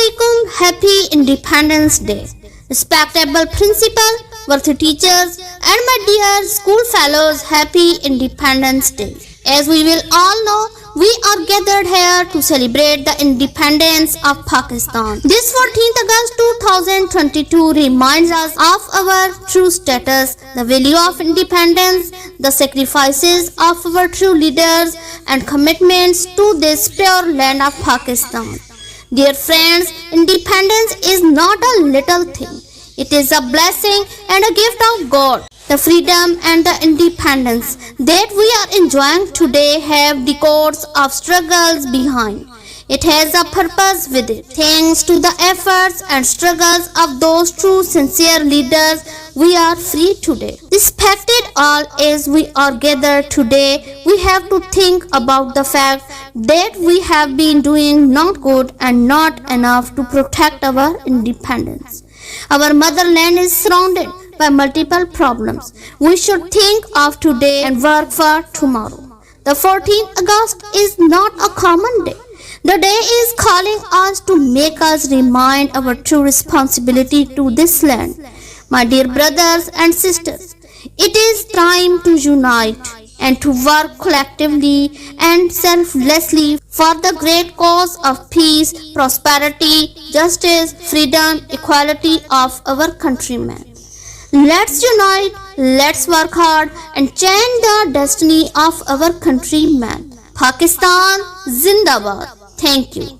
Assalamualaikum. Happy Independence Day. Respectable principal, worthy teachers, and my dear school fellows, Happy Independence Day. As we will all know, we are gathered here to celebrate the independence of Pakistan. This 14th August 2022 reminds us of our true status, the value of independence, the sacrifices of our true leaders, and commitments to this pure land of Pakistan. Dear friends, independence is not a little thing. It is a blessing and a gift of God. The freedom and the independence that we are enjoying today have decades of struggles behind. It has a purpose with it. Thanks to the efforts and struggles of those true sincere leaders, we are free today. Respected all, as we are gathered today, we have to think about the fact that we have been doing not good and not enough to protect our independence. Our motherland is surrounded by multiple problems. We should think of today and work for tomorrow. The 14th August is not a common day. The day is calling us to make us remind our true responsibility to this land. My dear brothers and sisters, it is time to unite and to work collectively and selflessly for the great cause of peace, prosperity, justice, freedom, equality of our countrymen. Let's unite, let's work hard and change the destiny of our countrymen. Pakistan Zindabad. Thank you.